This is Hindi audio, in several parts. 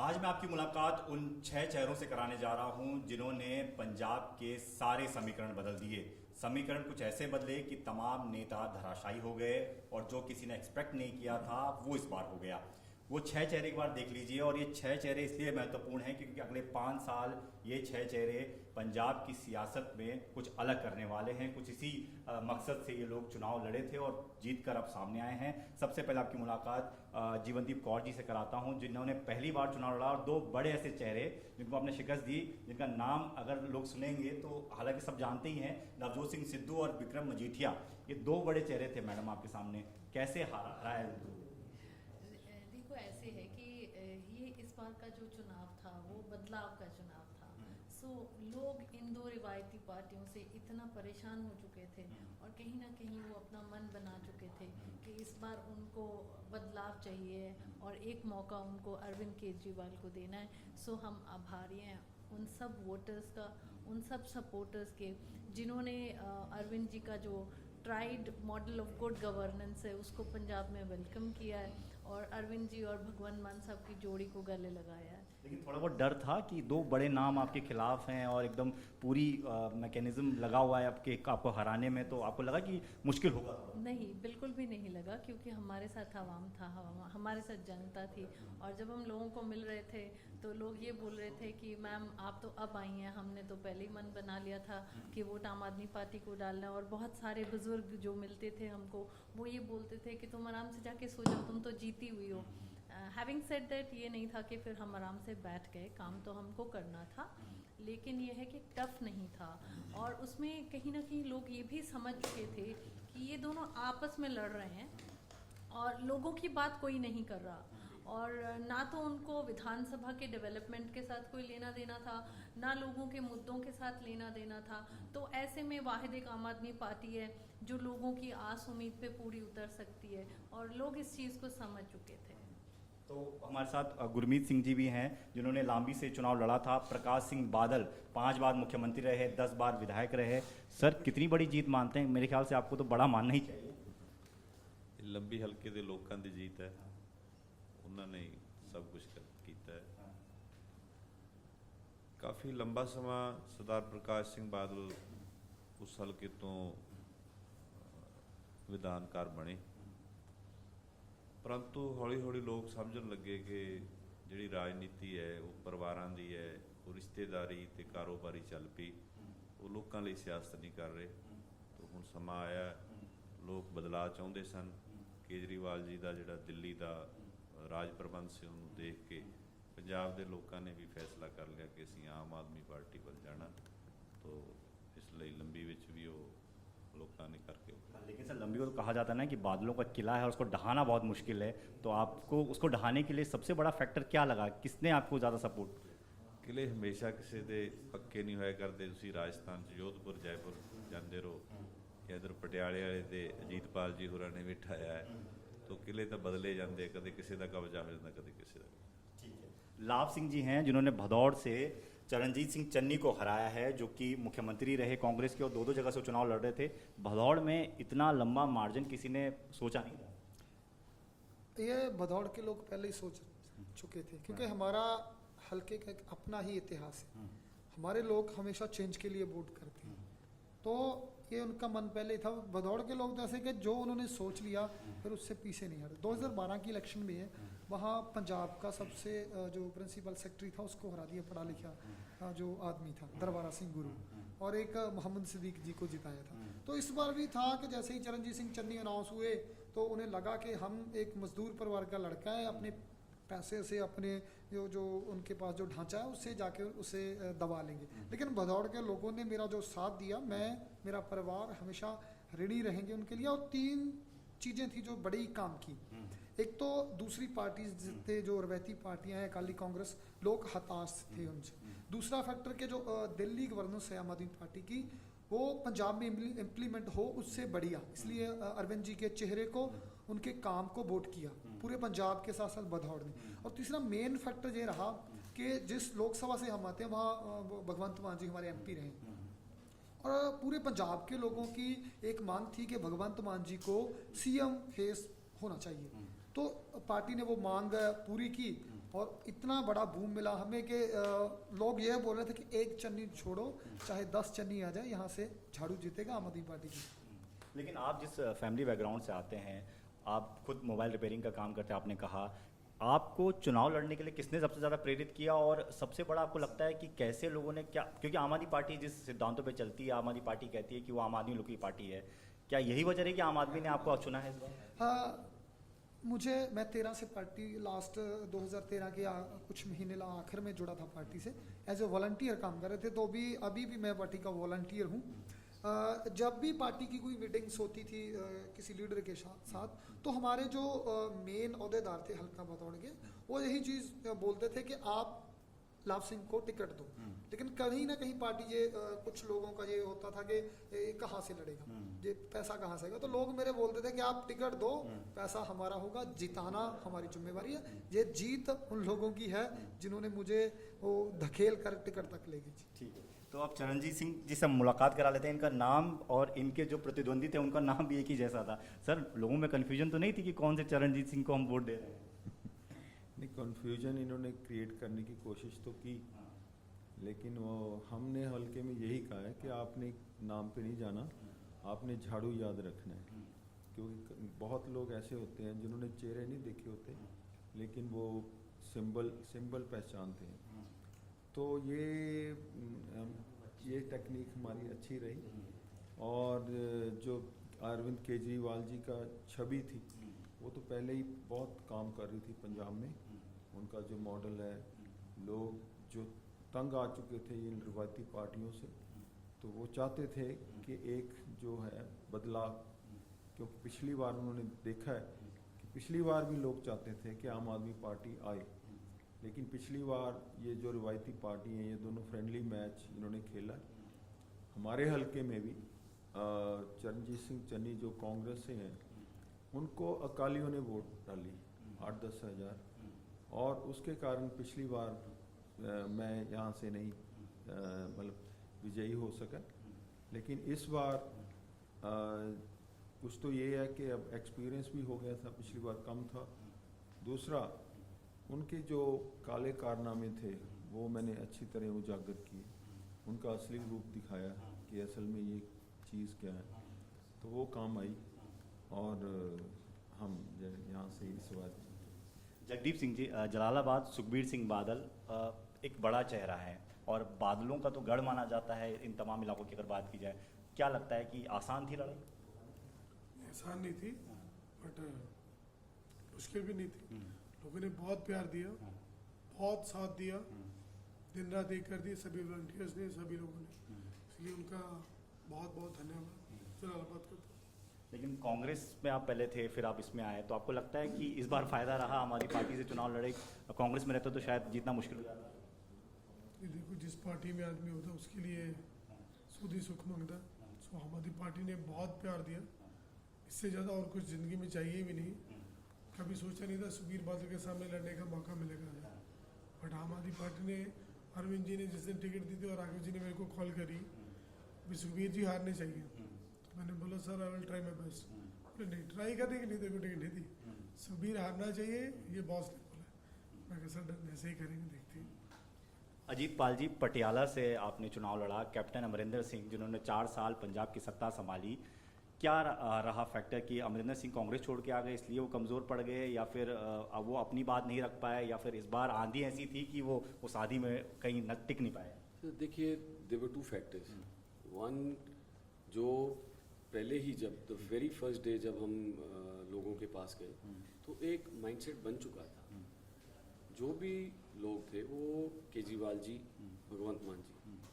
आज मैं आपकी मुलाकात उन 6 चेहरों से कराने जा रहा हूं जिन्होंने पंजाब के सारे समीकरण बदल दिए। समीकरण कुछ ऐसे बदले कि तमाम नेता धराशायी हो गए और जो किसी ने एक्सपेक्ट नहीं किया था वो इस बार हो गया। वो 6 चेहरे एक बार देख लीजिए, और ये 6 चेहरे इसलिए महत्वपूर्ण हैं क्योंकि अगले 5 साल ये 6 चेहरे पंजाब की सियासत में कुछ अलग करने वाले हैं। कुछ इसी मकसद से ये लोग चुनाव लड़े थे और जीत कर अब सामने आए हैं। सबसे पहले आपकी मुलाकात जीवनदीप कौर जी से कराता हूं, जिन्होंने पहली बार चुनाव लड़ा, और दो बड़े ऐसे चेहरे जिनको आपने शिकस्त दी, जिनका नाम अगर लोग सुनेंगे तो हालांकि सब जानते ही हैं, नवजोत सिंह सिद्धू और विक्रम मजीठिया। ये दो बड़े चेहरे थे मैडम आपके सामने, कैसे हराया इनको? देखो, ऐसे है कि ये इस बार का जो चुनाव था वो बदलाव का चुनाव था। सो लोग इन दो रिवायती पार्टियों से इतना परेशान हो चुके थे और कहीं ना कहीं वो अपना मन बना चुके थे कि इस बार उनको बदलाव चाहिए और एक मौका उनको अरविंद केजरीवाल को देना है। सो हम आभारी हैं उन सब वोटर्स का, उन सब सपोर्टर्स के जिन्होंने अरविंद जी का जो tried model of good governance है उसको पंजाब में वेलकम किया है और अरविंद जी और भगवंत मान साहब की जोड़ी को गले लगाया है। लेकिन थोड़ा बहुत डर था कि दो बड़े नाम आपके खिलाफ हैं और एकदम पूरी मैकेनिज्म लगा हुआ है आपको हराने में, तो आपको लगा कि मुश्किल होगा? नहीं, बिल्कुल भी नहीं लगा, क्योंकि हमारे साथ आवाम था, हमारे साथ जनता थी। और जब हम लोगों को मिल रहे थे तो लोग ये बोल रहे थे कि मैम आप तो अब आई हैं, हमने तो पहले ही मन बना लिया था कि वोट आम आदमी पार्टी को डालना है। और बहुत सारे बुजुर्ग जो मिलते थे हमको वो ये बोलते थे कि तुम आराम से जाके सो जाओ, तुम तो जीती हुई हो। हैविंग सेड दैट, ये नहीं था कि फिर हम आराम से बैठ गए, काम तो हमको करना था, लेकिन ये है कि टफ नहीं था। और उसमें कहीं ना कहीं लोग ये भी समझ चुके थे कि ये दोनों आपस में लड़ रहे हैं और लोगों की बात कोई नहीं कर रहा, और ना तो उनको विधानसभा के डेवलपमेंट के साथ कोई लेना देना था, ना लोगों के मुद्दों के साथ लेना देना था। तो ऐसे में वाहिद एक आम आदमी पार्टी है जो लोगों की आस उम्मीद पे पूरी उतर सकती है, और लोग इस चीज़ को समझ चुके थे। तो हमारे साथ गुरमीत सिंह जी भी हैं जिन्होंने लांबी से चुनाव लड़ा था। प्रकाश सिंह बादल 5 बार मुख्यमंत्री रहे, 10 बार विधायक रहे। सर, कितनी बड़ी जीत मानते हैं? मेरे ख्याल से आपको तो बड़ा मानना ही चाहिए। लंबी हल्के ਦੇ ਲੋਕਾਂ ਦੀ जीत है, उन्होंने सब कुछ किया है। काफ़ी लंबा समा सरदार प्रकाश सिंह बादल उस हल्के तो विधानकार बने, परंतु हौली हौली लोग समझन लगे कि जिहड़ी राजनीति है वो परिवारां दी है, वो रिश्तेदारी ते कारोबारी चल पई, वो लोगों लिए सियासत नहीं कर रहे। तो हुण समा आया, लोग बदलाव चाहुंदे सन। केजरीवाल जी का जिहड़ा दिल्ली का राज प्रबंध से उन्होंने देख के पंजाब के लोगों ने भी फैसला कर लिया कि असीं आम आदमी पार्टी वल जाना। तो इसलिए लंबी विच भी वो लोगों ने करके। लेकिन सर, लंबी को तो कहा जाता है ना कि बादलों का किला है और उसको ढहाना बहुत मुश्किल है, तो आपको उसको ढहाने के लिए सबसे बड़ा फैक्टर क्या लगा? किसने आपको ज़्यादा सपोर्ट? किले हमेशा किसी के पक्के नहीं होया करते। तुसीं राजस्थान जोधपुर जयपुर जाते रहो, या इधर पटियाले वाले दे अजीतपाल जी होरां ने भी ढाया है। तो किले तो बदले जाते, कदे किसी का कब्जा हो जाता, कदे किसी का। ठीक है। लाभ सिंह जी हैं जिन्होंने भदौड़ से चरणजीत सिंह चन्नी को हराया है, जो कि मुख्यमंत्री रहे कांग्रेस के और दो जगह से चुनाव लड़ रहे थे। भदौड़ में इतना लंबा मार्जिन किसी ने सोचा नहीं था। ये भदौड़ के लोग पहले ही सोच चुके थे, क्योंकि हमारा हल्के का एक अपना ही इतिहास है। हमारे लोग हमेशा चेंज के लिए वोट करते हैं, तो ये उनका मन पहले ही था। भदौड़ के लोग जैसे कि जो उन्होंने सोच लिया फिर उससे पीछे नहीं हटे। 2012 की इलेक्शन में है, वहाँ पंजाब का सबसे जो प्रिंसिपल सेक्रेटरी था उसको हरा दिया, पढ़ा लिखा जो आदमी था, दरबारा सिंह गुरु, और एक मोहम्मद सिद्दीक जी को जिताया था। तो इस बार भी था कि जैसे ही चरणजीत सिंह चन्नी अनाउंस हुए तो उन्हें लगा कि हम एक मजदूर परिवार का लड़का है, अपने पैसे से, अपने जो उनके पास जो ढांचा है उससे जाके उसे दबा लेंगे। लेकिन भदौड़ के लोगों ने मेरा जो साथ दिया, मेरा परिवार हमेशा ऋणी रहेंगे उनके लिए। और 3 चीज़ें थी जो बड़ी काम की। एक तो दूसरी पार्टी थे जो रवैती पार्टियां हैं, अकाली कांग्रेस, लोग हताश थे उनसे। दूसरा फैक्टर के जो दिल्ली गवर्नेंस है आम आदमी पार्टी की, वो पंजाब में इम्प्लीमेंट हो उससे बढ़िया, इसलिए अरविंद जी के चेहरे को, उनके काम को वोट किया पूरे पंजाब के साथ साथ भदौड़ ने। और तीसरा मेन फैक्टर ये रहा कि जिस लोकसभा से हम आते हैं वहाँ भगवंत मान जी हमारे MP रहे, और पूरे पंजाब के लोगों की एक मांग थी कि भगवंत मान जी को CM फेस होना चाहिए। तो पार्टी ने वो मांग पूरी की और इतना बड़ा बूम मिला हमें कि लोग ये बोल रहे थे कि एक चन्नी छोड़ो, चाहे 10 चन्नी आ जाए, यहाँ से झाड़ू जीतेगा आम आदमी पार्टी की। लेकिन आप जिस फैमिली बैकग्राउंड से आते हैं, आप खुद मोबाइल रिपेयरिंग का काम करते हैं, आपने कहा, आपको चुनाव लड़ने के लिए किसने सबसे ज़्यादा प्रेरित किया? और सबसे बड़ा आपको लगता है कि कैसे लोगों ने क्या, क्योंकि आम आदमी पार्टी जिस सिद्धांतों पे चलती है, आम आदमी पार्टी कहती है कि वो आम आदमी लोगों की पार्टी है, क्या यही वजह है कि आम आदमी ने आपको चुना है इस बार? हाँ, मैं 13 से पार्टी लास्ट 2013 के कुछ महीने आखिर में जुड़ा था पार्टी से, एज ए वॉलंटियर काम कर रहे थे। तो अभी भी मैं पार्टी का वॉलंटियर हूँ। जब भी पार्टी की कोई मीटिंग्स होती थी किसी लीडर के साथ, तो हमारे जो मेन अहदेदार थे हल्का बतौड़ के, वो यही चीज़ बोलते थे कि आप लाभ सिंह को टिकट दो। लेकिन कहीं ना कहीं पार्टी ये कुछ लोगों का ये होता था कि ये कहाँ से लड़ेगा, ये पैसा कहाँ से आएगा। तो लोग मेरे बोलते थे कि आप टिकट दो, पैसा हमारा होगा, जिताना हमारी जिम्मेवारी है। ये जीत उन लोगों की है जिन्होंने मुझे वो धकेल कर टिकट तक ले गई। ठीक है, तो अब चरणजीत सिंह जी से मुलाकात करा लेते हैं। इनका नाम और इनके जो प्रतिद्वंदी थे उनका नाम भी एक ही जैसा था। सर, लोगों में कन्फ्यूजन तो नहीं थी कि कौन से चरणजीत सिंह को हम वोट दे रहे हैं? नहीं, कन्फ्यूजन इन्होंने क्रिएट करने की कोशिश तो की, लेकिन वो हमने हल्के में यही कहा है कि आपने नाम पे नहीं जाना, आपने झाड़ू याद रखना है। क्योंकि बहुत लोग ऐसे होते हैं जिन्होंने चेहरे नहीं देखे होते, लेकिन वो सिंबल पहचानते हैं। तो ये टेक्निक हमारी अच्छी रही। और जो अरविंद केजरीवाल जी का छवि थी, वो तो पहले ही बहुत काम कर रही थी पंजाब में। उनका जो मॉडल है, लोग जो तंग आ चुके थे इन रिवायती पार्टियों से, तो वो चाहते थे कि एक जो है बदलाव, क्योंकि पिछली बार उन्होंने देखा है कि पिछली बार भी लोग चाहते थे कि आम आदमी पार्टी आए, लेकिन पिछली बार ये जो रिवायती पार्टी हैं, ये दोनों फ्रेंडली मैच इन्होंने खेला। हमारे हलके में भी चरणजीत सिंह चन्नी जो कांग्रेस से हैं, उनको अकालियों ने वोट डाली 8-10 हज़ार, और उसके कारण पिछली बार मैं यहाँ से नहीं मतलब विजयी हो सका। लेकिन इस बार कुछ तो ये है कि अब एक्सपीरियंस भी हो गया था, पिछली बार कम था। दूसरा, उनके जो काले कारनामे थे वो मैंने अच्छी तरह उजागर किए, उनका असली रूप दिखाया कि असल में ये चीज़ क्या है, तो वो काम आई। और हम यहाँ से इस बार जगदीप सिंह जी, जलालाबाद सुखबीर सिंह बादल एक बड़ा चेहरा है और बादलों का तो गढ़ माना जाता है इन तमाम इलाकों की अगर बात की जाए। क्या लगता है कि आसान थी लड़ाई? आसान नहीं थी, बट मुश्किल भी नहीं थी। लोगों ने बहुत प्यार दिया, बहुत साथ दिया, दिन रात एक कर दी सभी वॉलंटियर्स ने, सभी लोगों ने। इसलिए उनका बहुत बहुत धन्यवाद जलालाबाद को। लेकिन कांग्रेस में आप पहले थे, फिर आप इसमें आए, तो आपको लगता है कि इस बार फ़ायदा रहा हमारी पार्टी से चुनाव लड़े? कांग्रेस में रहते तो शायद जीतना मुश्किल हो जाता। ये देखो, जिस पार्टी में आदमी होता है उसके लिए खुद ही सुख मांगता। सो हमारी पार्टी ने बहुत प्यार दिया, इससे ज़्यादा और कुछ ज़िंदगी में चाहिए भी नहीं। कभी सोचा नहीं था सुखबीर बादल के सामने लड़ने का मौका मिलेगा, बट आम आदमी पार्टी ने, अरविंद जी ने जिस दिन टिकट दी थी और राघव जी ने मेरे को कॉल करी, भी सुखबीर जी हारने चाहिए, तो मैंने बोला sir I will try my best. बोले नहीं, ट्राई करने के लिए देखो टिकट नहीं दी, सुखबीर हारना चाहिए, ये बॉस ने बोला। मैं कहा सर ऐसे ही करेंगे, देखते हैं। अजीत पाल जी, पटियाला से आपने चुनाव लड़ा, कैप्टन अमरिंदर सिंह जिन्होंने 4 साल पंजाब की सत्ता संभाली, क्या रहा फैक्टर कि अमरिंदर सिंह कांग्रेस छोड़ के आ गए इसलिए वो कमज़ोर पड़ गए, या फिर वो अपनी बात नहीं रख पाए, या फिर इस बार आंधी ऐसी थी कि वो उस आंधी में कहीं न टिक नहीं पाए? देखिए, देयर वर 2 फैक्टर्स। वन, जो पहले ही जब द वेरी फर्स्ट डे जब हम लोगों के पास गए, तो एक माइंडसेट बन चुका था। जो भी लोग थे, वो केजरीवाल जी, भगवंत मान जी,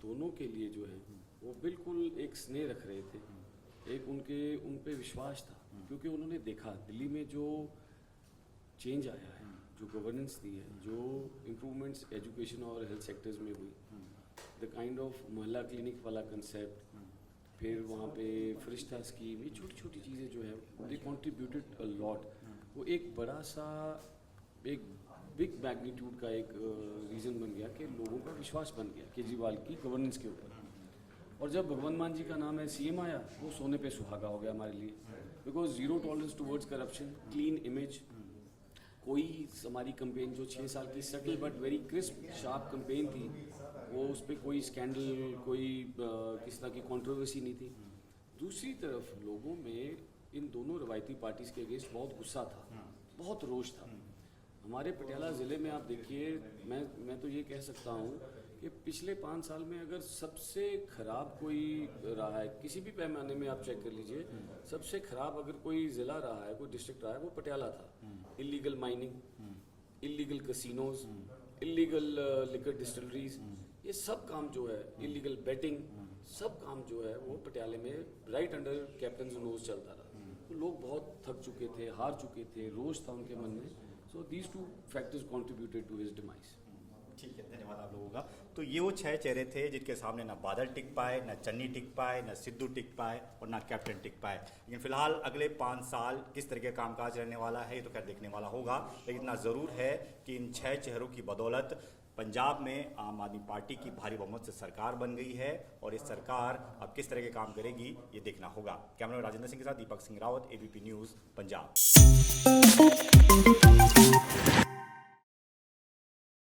दोनों के लिए जो है वो बिल्कुल एक स्नेह रख रहे थे, एक उन पे विश्वास था, क्योंकि उन्होंने देखा दिल्ली में जो चेंज आया है, जो गवर्नेंस दी है, जो इम्प्रूवमेंट्स एजुकेशन और हेल्थ सेक्टर्स में हुई, द काइंड ऑफ मोहल्ला क्लिनिक वाला कंसेप्ट, फिर वहाँ पे फरिश्ता स्कीम, ये छोटी छोटी चीज़ें जो है दे कॉन्ट्रीब्यूटेड अ लॉट। वो एक बड़ा सा एक बिग मैग्नीट्यूड का एक रीज़न बन गया कि लोगों का विश्वास बन गया केजरीवाल की गवर्नेंस के ऊपर। और जब भगवंत मान जी का नाम है सीएम आया, वो सोने पे सुहागा हो गया हमारे लिए, because 0 tolerance towards corruption, clean image, कोई हमारी कैंपेन जो 6 साल की subtle but very crisp sharp campaign थी, वो उस पर कोई स्कैंडल, कोई किस तरह की कंट्रोवर्सी नहीं थी। दूसरी तरफ लोगों में इन दोनों रवायती पार्टीज़ के अगेंस्ट बहुत गुस्सा था, बहुत रोष था। हमारे पटियाला ज़िले में आप देखिए, मैं तो ये कह सकता हूँ कि पिछले 5 साल में अगर सबसे ख़राब कोई रहा है, किसी भी पैमाने में आप चेक कर लीजिए, सबसे ख़राब अगर कोई ज़िला रहा है, कोई डिस्ट्रिक्ट रहा है, वो पटियाला था। Illegal mining, illegal casinos, illegal liquor distilleries, ये सब काम जो है, इलीगल बेटिंग, सब काम जो है वो पटियाले में राइट अंडर कैप्टन नोज चलता रहा। तो लोग बहुत थक चुके थे, हार चुके थे, रोष था उनके मन में। So these 2 factors contributed to his demise. ठीक है, धन्यवाद आप लोगों का। तो ये वो 6 चेहरे थे जिनके सामने ना बादल टिक पाए, ना चन्नी टिक पाए, ना सिद्धू टिक पाए और ना कैप्टन टिक पाए। लेकिन फिलहाल अगले 5 साल किस तरह के कामकाज रहने वाला है ये तो खैर देखने वाला होगा। लेकिन इतना ज़रूर है कि इन 6 चेहरों की बदौलत पंजाब में आम आदमी पार्टी की भारी बहुमत से सरकार बन गई है और इस सरकार अब किस तरह के काम करेगी ये देखना होगा। कैमरा राजेंद्र सिंह के साथ दीपक सिंह रावत, ABP न्यूज़, पंजाब।